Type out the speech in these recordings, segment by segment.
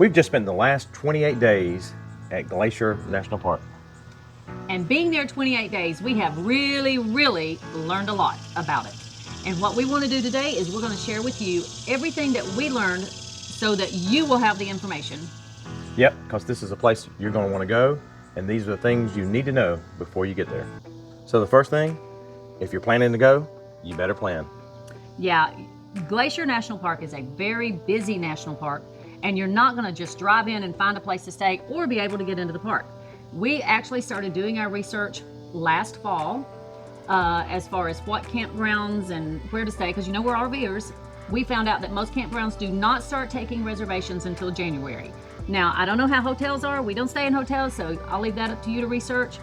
We've just spent the last 28 days at Glacier National Park. And being there 28 days, we have really learned a lot about it. And what we want to do today is we're going to share with you everything that we learned so that you will have the information. Yep, because this is a place you're going to want to go, and these are the things you need to know before you get there. So the first thing, if you're planning to go, you better plan. Yeah, Glacier National Park is a very busy national park, and you're not going to just drive in and find a place to stay or be able to get into the park. We actually started doing our research last fall as far as what campgrounds and where to stay, because you know we're RVers. We found out that most campgrounds do not start taking reservations until January. Now, I don't know how hotels are. We don't stay in hotels, so I'll leave that up to you to research.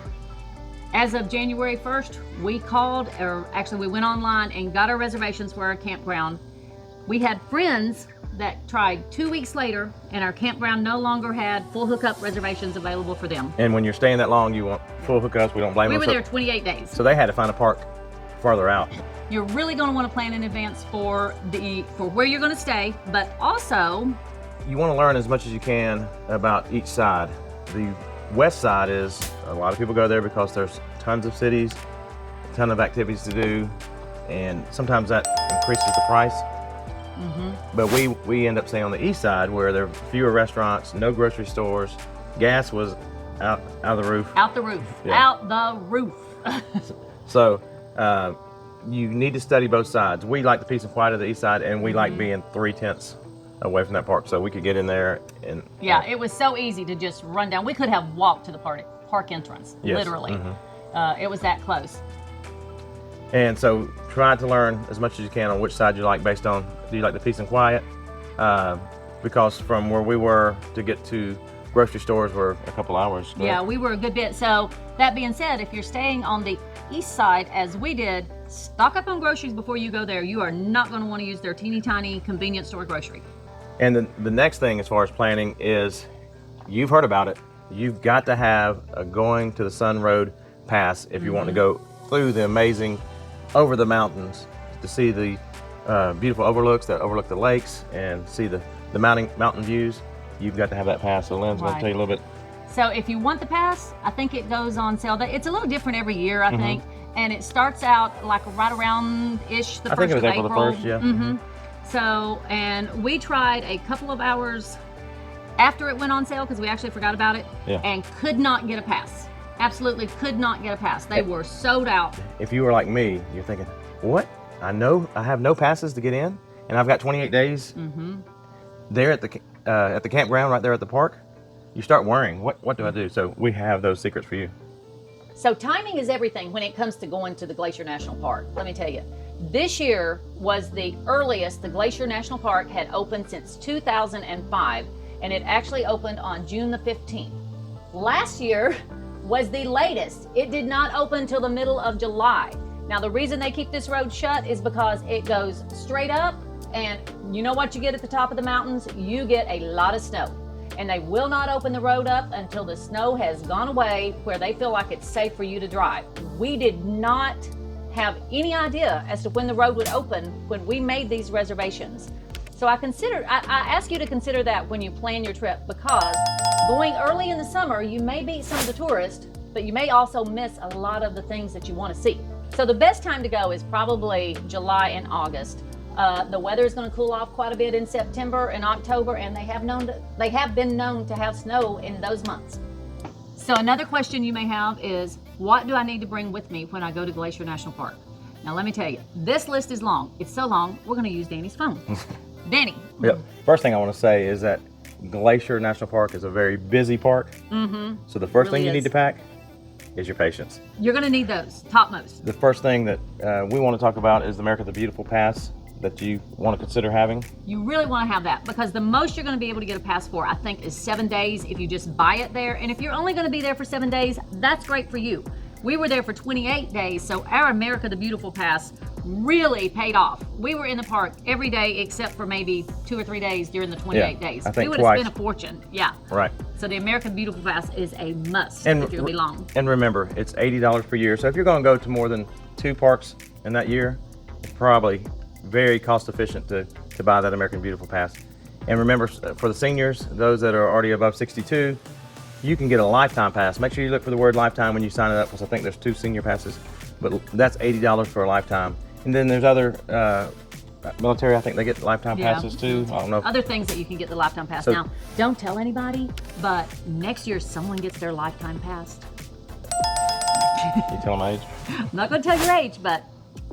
As of January 1st, we called, or actually we went online and got our reservations for our campground. We had friends that tried 2 weeks later, and our campground no longer had full hookup reservations available for them. And when you're staying that long, you want full hookups. We don't blame them. We were there 28 days. So they had to find a park farther out. You're really going to want to plan in advance for where you're going to stay, but also you want to learn as much as you can about each side. The west side is, a lot of people go there because there's tons of cities, a ton of activities to do, and sometimes that increases the price. But we end up staying on the east side where there are fewer restaurants, no grocery stores, gas was out of the roof. Out the roof. Yeah. Out the roof. So you need to study both sides. We like the peace and quiet of the east side, and we like being 3/10 away from that park, so we could get in there and yeah, it was so easy to just run down. We could have walked to the park entrance. Yes. Literally. It was that close. And so try to learn as much as you can on which side you like, based on, do you like the peace and quiet? Because from where we were to get to grocery stores were a couple hours. Correct? Yeah, we were a good bit. So that being said, if you're staying on the east side as we did, stock up on groceries before you go there. You are not going to want to use their teeny tiny convenience store grocery. And the next thing as far as planning is, you've heard about it, you've got to have a going to the Sun Road pass if you want to go through the amazing, over the mountains, to see the beautiful overlooks that overlook the lakes and see the mountain views. You've got to have that pass. So Lynn's going to tell you a little bit. So if you want the pass, I think it goes on sale. It's a little different every year, I think. And it starts out like right around-ish the 1st of April. I think it was April the 1st, yeah. So, and we tried a couple of hours after it went on sale, because we actually forgot about it, and could not get a pass. Absolutely could not get a pass. They were sold out. If you were like me, you're thinking, what? I know I have no passes to get in, and I've got 28 days there at the campground right there at the park. You start worrying, what do I do? So we have those secrets for you. So timing is everything when it comes to going to the Glacier National Park. Let me tell you, this year was the earliest the Glacier National Park had opened since 2005, and it actually opened on June the 15th. Last year was the latest. It did not open till the middle of July. Now, the reason they keep this road shut is because it goes straight up, and you know what you get at the top of the mountains? You get a lot of snow. And they will not open the road up until the snow has gone away, where they feel like it's safe for you to drive. We did not have any idea as to when the road would open when we made these reservations. So I ask you to consider that when you plan your trip, because going early in the summer, you may beat some of the tourists, but you may also miss a lot of the things that you want to see. So the best time to go is probably July and August. The weather is going to cool off quite a bit in September and October, and they have been known to have snow in those months. So another question you may have is, what do I need to bring with me when I go to Glacier National Park? Now let me tell you, this list is long. It's so long, we're going to use Danny's phone. Danny. Yep. First thing I want to say is that Glacier National Park is a very busy park. So the first thing you need to pack is your patience. You're going to need those, topmost. The first thing that we want to talk about is the America the Beautiful Pass that you want to consider having. You really want to have that, because the most you're going to be able to get a pass for, I think, is 7 days if you just buy it there. And if you're only going to be there for 7 days, that's great for you. We were there for 28 days, so our America the Beautiful Pass really paid off. We were in the park every day except for maybe 2 or 3 days during the 28 days. I think we would have spent a fortune. Yeah. Right. So the American Beautiful Pass is a must if you're going to be long. And remember, it's $80 per year. So if you're going to go to more than 2 parks in that year, it's probably very cost efficient to buy that American Beautiful Pass. And remember, for the seniors, those that are already above 62, you can get a lifetime pass. Make sure you look for the word lifetime when you sign it up, because I think there's 2 senior passes, but that's $80 for a lifetime. And then there's other military, I think they get lifetime passes too. I don't know. Other things that you can get the lifetime pass. So, now, don't tell anybody, but next year someone gets their lifetime pass. You tell them my age? I'm not going to tell your age, but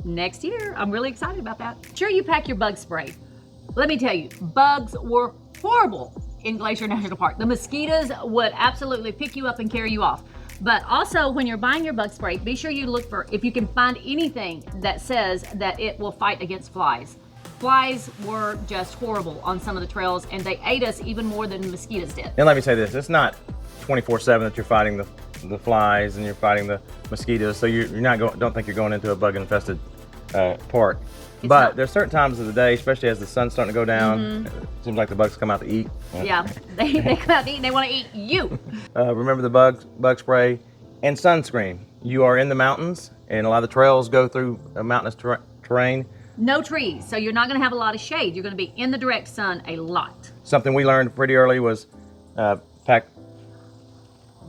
next year, I'm really excited about that. Sure, you pack your bug spray. Let me tell you, bugs were horrible in Glacier National Park. The mosquitoes would absolutely pick you up and carry you off. But also, when you're buying your bug spray, be sure you look for if you can find anything that says that it will fight against flies. Flies were just horrible on some of the trails, and they ate us even more than mosquitoes did. And let me say this, it's not 24/7 that you're fighting the flies and you're fighting the mosquitoes, so you're not going, don't think you're going into a bug infested park. But there's certain times of the day, especially as the sun's starting to go down, it seems like the bugs come out to eat. Yeah, they come out to eat and they want to eat you. Remember the bug spray and sunscreen. You are in the mountains, and a lot of the trails go through a mountainous terrain. No trees, so you're not going to have a lot of shade. You're going to be in the direct sun a lot. Something we learned pretty early was pack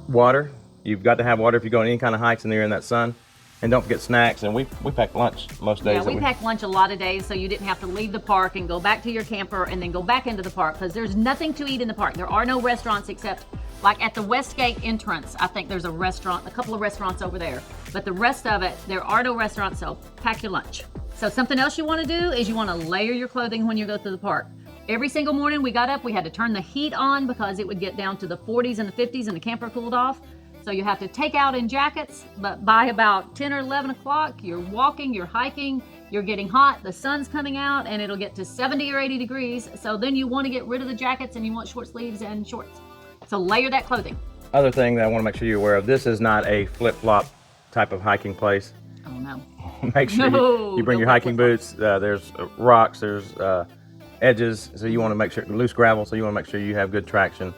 water. You've got to have water if you go on any kind of hikes and you're in that sun. And don't forget snacks, and we pack lunch most days. Yeah, we packed lunch a lot of days, so you didn't have to leave the park and go back to your camper and then go back into the park, because there's nothing to eat in the park. There are no restaurants except like at the Westgate entrance. I think there's a restaurant, a couple of restaurants over there. But the rest of it, there are no restaurants, so pack your lunch. So something else you want to do is you want to layer your clothing when you go through the park. Every single morning we got up, we had to turn the heat on because it would get down to the 40s and the 50s and the camper cooled off. So you have to take out in jackets, but by about 10 or 11 o'clock, you're walking, you're hiking, you're getting hot, the sun's coming out, and it'll get to 70 or 80 degrees. So then you want to get rid of the jackets and you want short sleeves and shorts. So layer that clothing. Other thing that I want to make sure you're aware of, this is not a flip-flop type of hiking place. Oh no. Make sure you bring your hiking boots. There's rocks, there's edges, so you want to make sure, loose gravel, so you want to make sure you have good traction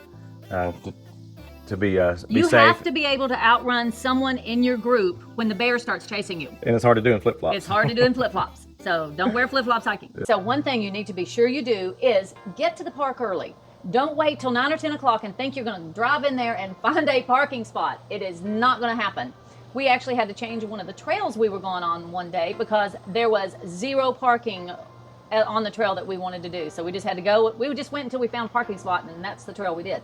to be safe. You have to be able to outrun someone in your group when the bear starts chasing you. And it's hard to do in flip-flops. It's hard to do in flip-flops. So don't wear flip-flops hiking. So one thing you need to be sure you do is get to the park early. Don't wait till 9 or 10 o'clock and think you're going to drive in there and find a parking spot. It is not going to happen. We actually had to change one of the trails we were going on one day because there was 0 parking on the trail that we wanted to do. So we just had to go. We just went until we found a parking spot, and that's the trail we did.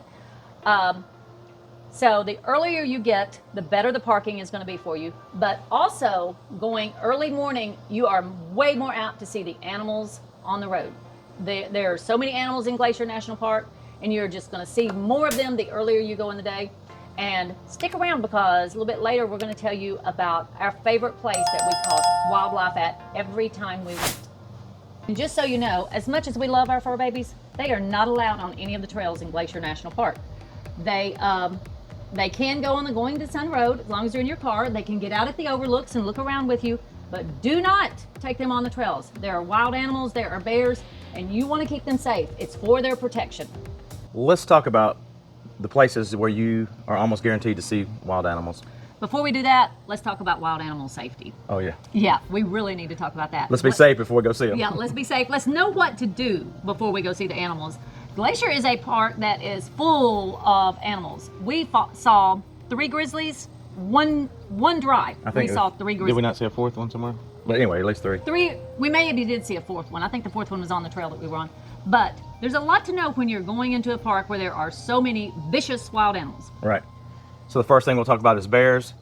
So the earlier you get, the better the parking is going to be for you. But also, going early morning, you are way more apt to see the animals on the road. There are so many animals in Glacier National Park, and you're just going to see more of them the earlier you go in the day. And stick around, because a little bit later we're going to tell you about our favorite place that we caught wildlife at every time we went. And just so you know, as much as we love our fur babies, they are not allowed on any of the trails in Glacier National Park. They can go on the Going to Sun Road as long as they're in your car. They can get out at the overlooks and look around with you, but do not take them on the trails. There are wild animals, there are bears, and you want to keep them safe. It's for their protection. Let's talk about the places where you are almost guaranteed to see wild animals. Before we do that, let's talk about wild animal safety. Oh yeah. Yeah, we really need to talk about that. Let's be safe before we go see them. Yeah, let's be safe. Let's know what to do before we go see the animals. Glacier is a park that is full of animals. We saw 3 grizzlies, one drive. We saw 3 grizzlies. Did we not see a 4th one somewhere? But anyway, at least 3. 3, we maybe did see a 4th one. I think the 4th one was on the trail that we were on. But there's a lot to know when you're going into a park where there are so many vicious wild animals. Right. So the first thing we'll talk about is bears.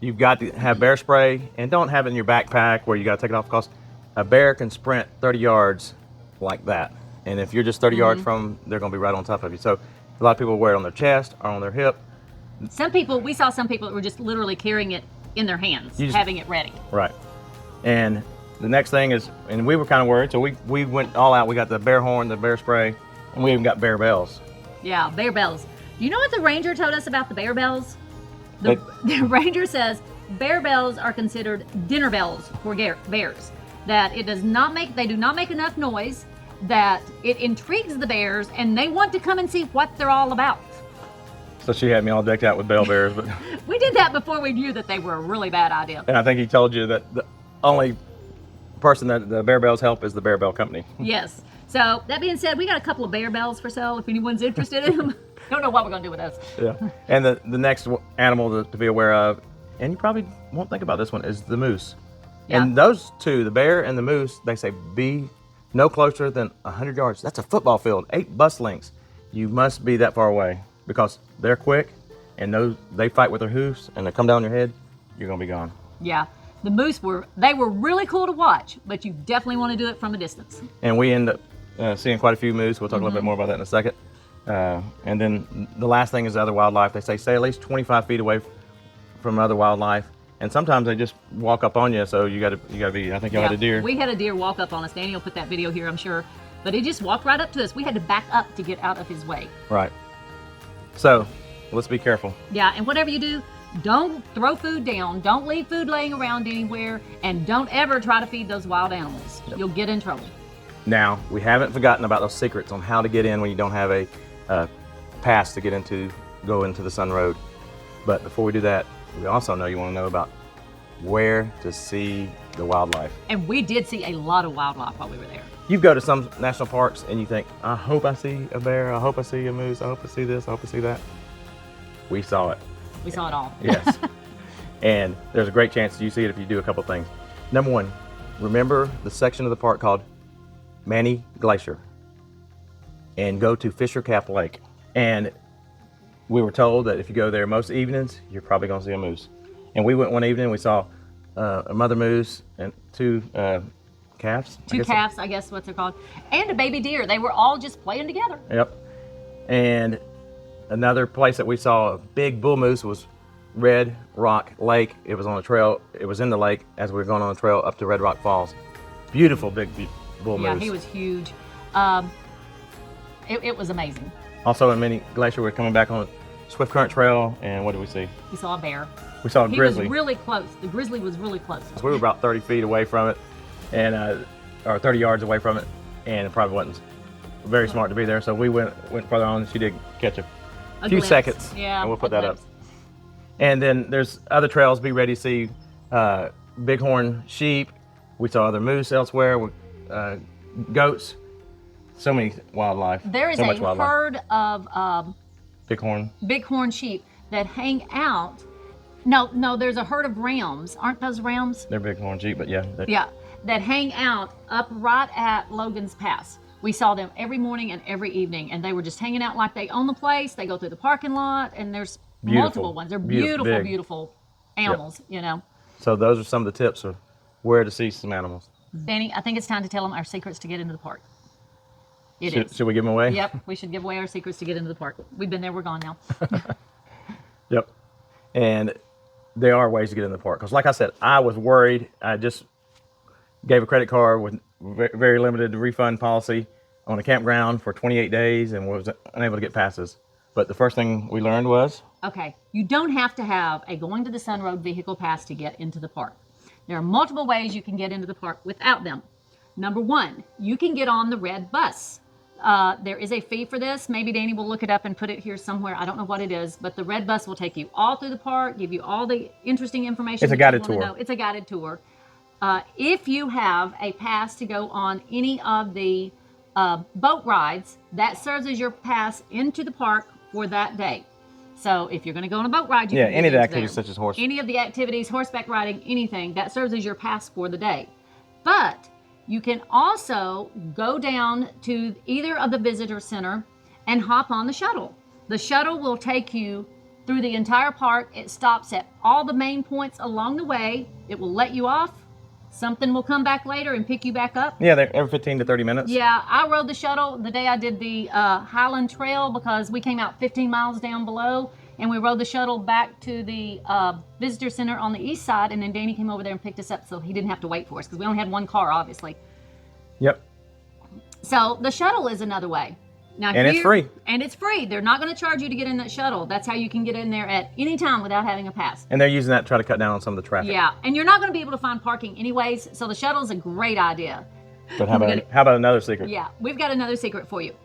You've got to have bear spray, and don't have it in your backpack where you got to take it off, because a bear can sprint 30 yards like that. And if you're just 30 yards from them, they're going to be right on top of you. So a lot of people wear it on their chest or on their hip. We saw some people that were just literally carrying it in their hands, having it ready. Right. And the next thing is, and we were kind of worried, so we went all out. We got the bear horn, the bear spray, and we even got bear bells. Yeah, bear bells. Do you know what the ranger told us about the bear bells? The ranger says bear bells are considered dinner bells for bears. That they do not make enough noise, that it intrigues the bears, and they want to come and see what they're all about. So she had me all decked out with bell bears, but we did that before we knew that they were a really bad idea. And I think he told you that the only person that the bear bells help is the bear bell company. Yes. So that being said, we got a couple of bear bells for sale if anyone's interested in them. Don't know what we're gonna do with those. Yeah. And the next animal to be aware of, and you probably won't think about this one, is the moose. Yeah. And those two, the bear and the moose, they say be no closer than 100 yards. That's a football field, 8 bus lengths. You must be that far away because they're quick and they fight with their hoofs and they come down your head, you're gonna be gone. Yeah. The moose were really cool to watch, but you definitely want to do it from a distance. And we end up seeing quite a few moose. We'll talk a little bit more about that in a second. And then the last thing is other wildlife. They say stay at least 25 feet away from other wildlife. And sometimes they just walk up on you, so you gotta be. I think you had a deer. We had a deer walk up on us. Danny will put that video here, I'm sure. But he just walked right up to us. We had to back up to get out of his way. Right. So let's be careful. Yeah, and whatever you do, don't throw food down. Don't leave food laying around anywhere, and don't ever try to feed those wild animals. Yep. You'll get in trouble. Now, we haven't forgotten about those secrets on how to get in when you don't have a pass to go into the Sun Road. But before we do that, we also know you want to know about where to see the wildlife. And we did see a lot of wildlife while we were there. You go to some national parks and you think, I hope I see a bear, I hope I see a moose, I hope I see this, I hope I see that. We saw it. We saw it all. Yes. And there's a great chance you see it if you do a couple things. Number one, remember the section of the park called Manny Glacier and go to Fisher Cap Lake. And we were told that if you go there most evenings, you're probably going to see a moose. And we went one evening, we saw a mother moose and 2 calves. Two calves, I guess what they're called, and a baby deer. They were all just playing together. Yep. And another place that we saw a big bull moose was Red Rock Lake. It was on a trail. It was in the lake as we were going on the trail up to Red Rock Falls. Beautiful big bull moose. Yeah, he was huge. It was amazing. Also in Manny Glacier, we're coming back on Swift Current Trail, and what did we see? We saw a bear. We saw a He grizzly. was really close. The grizzly was really close. We were about 30 feet away from it, and or 30 yards away from it, and it probably wasn't very smart to be there. So we went further on, and she did catch a few glimpse. seconds. Yeah, and we'll put a that up. glimpse. And then there's other trails. Be ready to see bighorn sheep. We saw other moose elsewhere. Goats. So many wildlife. There is so a much wildlife. herd of bighorn sheep that hang out. No, there's a herd of rams. Aren't those rams? They're bighorn sheep, but yeah. Yeah, that hang out up right at Logan's Pass. We saw them every morning and every evening, and they were just hanging out like they own the place. They go through the parking lot, and there's multiple ones. They're beautiful animals, you know. So those are some of the tips of where to see some animals. Danny, I think it's time to tell them our secrets to get into the park. Should we give them away? Yep, we should give away our secrets to get into the park. We've been there, we're gone now. Yep. And there are ways to get in the park. Because like I said, I was worried. I just gave a credit card with very limited refund policy on a campground for 28 days and was unable to get passes. But the first thing we learned was... Okay, you don't have to have a going to the Sun Road vehicle pass to get into the park. There are multiple ways you can get into the park without them. Number one, you can get on the red bus. There is a fee for this. Maybe Danny will look it up and put it here somewhere. I don't know what it is, but the red bus will take you all through the park, give you all the interesting information. It's a guided tour. It's a guided tour. If you have a pass to go on any of the boat rides, that serves as your pass into the park for that day. So if you're going to go on a boat ride, you can any of the get activities there. such as horse. Any of the activities, horseback riding, anything, that serves as your pass for the day. But you can also go down to either of the visitor center and hop on the shuttle. The shuttle will take you through the entire park. It stops at all the main points along the way. It will let you off. Something will come back later and pick you back up. Yeah, they're every 15 to 30 minutes. Yeah, I rode the shuttle the day I did the Highland Trail because we came out 15 miles down below, and we rode the shuttle back to the visitor center on the east side, and then Danny came over there and picked us up so he didn't have to wait for us because we only had one car, obviously. Yep. So the shuttle is another way. Now, it's free. And it's free. They're not going to charge you to get in that shuttle. That's how you can get in there at any time without having a pass. And they're using that to try to cut down on some of the traffic. Yeah, and you're not going to be able to find parking anyways, so the shuttle is a great idea. But how about another secret? Yeah, we've got another secret for you.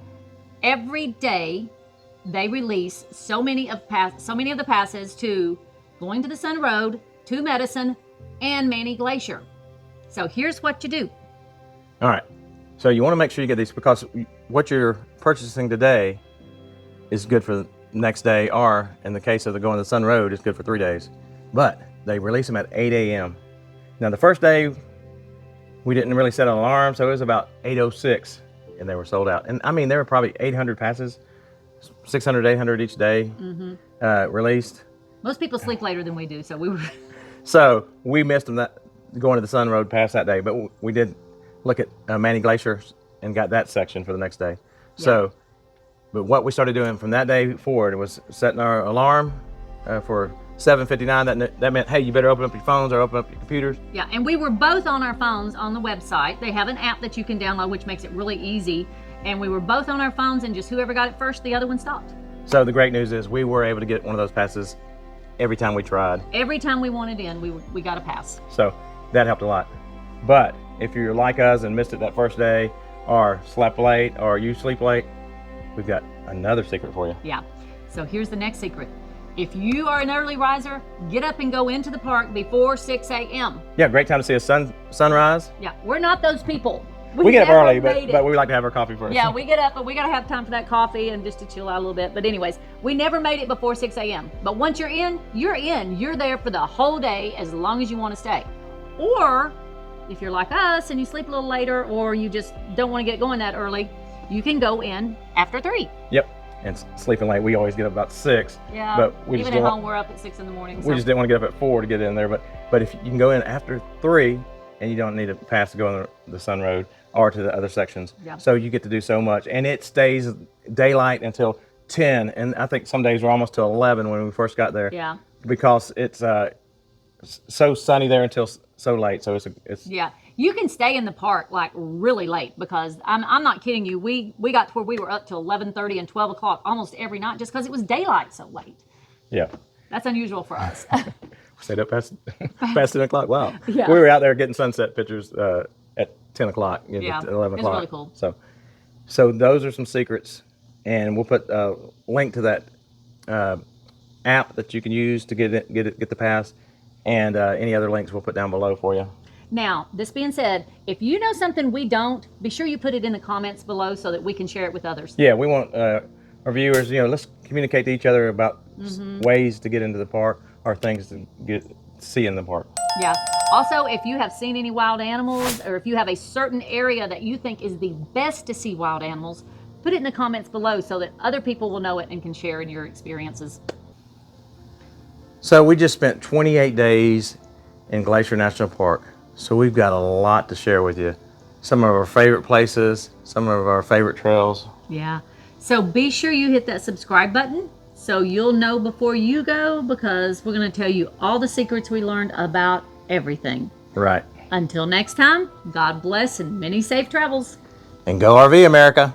Every day, they release so many of the passes to going to the Sun Road, to Medicine, and Manny Glacier. So here's what you do. All right. So you want to make sure you get these because what you're purchasing today is good for the next day, or in the case of the going to the Sun Road, it's good for 3 days. But they release them at 8 a.m. Now the first day, we didn't really set an alarm, so it was about 8:06 and they were sold out. And I mean, there were probably 800 passes, 600, 800 each day released. Most people sleep later than we do, so we were. So we missed them going to the Sun Road past that day, but we did look at Manny Glacier and got that section for the next day. Yeah. So, but what we started doing from that day forward was setting our alarm for 7:59. That meant, hey, you better open up your phones or open up your computers. Yeah, and we were both on our phones on the website. They have an app that you can download, which makes it really easy. And we were both on our phones, and just whoever got it first, the other one stopped. So the great news is we were able to get one of those passes every time we tried. Every time we wanted in, we got a pass. So that helped a lot. But if you're like us and missed it that first day, or slept late, or you sleep late, we've got another secret for you. Yeah. So here's the next secret. If you are an early riser, get up and go into the park before 6 a.m. Yeah, great time to see a sunrise. Yeah, we're not those people. We get up never early, made it. but we like to have our coffee first. Yeah, we get up, but we got to have time for that coffee and just to chill out a little bit. But anyways, we never made it before 6 a.m. But once you're in, you're in. You're there for the whole day as long as you want to stay. Or if you're like us and you sleep a little later, or you just don't want to get going that early, you can go in after 3. Yep. And sleeping late, we always get up about 6. Yeah, but we even just at home, we're up at 6 in the morning. We just didn't want to get up at 4 to get in there. But if you can go in after 3, and you don't need a pass to go on the Sun Road or to the other sections. Yeah. So you get to do so much. And it stays daylight until 10. And I think some days we're almost to 11 when we first got there. Yeah. Because it's so sunny there until so late. So it's yeah. You can stay in the park like really late because I'm not kidding you. We got to where we were up till 11:30 and 12 o'clock almost every night just because it was daylight so late. Yeah. That's unusual for us. We stayed up past 10 o'clock. Wow. Yeah. We were out there getting sunset pictures at 10 o'clock, Yeah. at 11 It's o'clock. really cool. So those are some secrets, and we'll put a link to that app that you can use to get the pass, and any other links we'll put down below for you. Now, this being said, if you know something we don't, be sure you put it in the comments below so that we can share it with others. Yeah, we want our viewers, let's communicate to each other about ways to get into the park or things to see in the park. Yeah. Also, if you have seen any wild animals, or if you have a certain area that you think is the best to see wild animals, put it in the comments below so that other people will know it and can share in your experiences. So we just spent 28 days in Glacier National Park. So we've got a lot to share with you. Some of our favorite places, some of our favorite trails. Yeah. So be sure you hit that subscribe button so you'll know before you go, because we're going to tell you all the secrets we learned about everything. Right. Until next time, God bless and many safe travels. And go RV, America.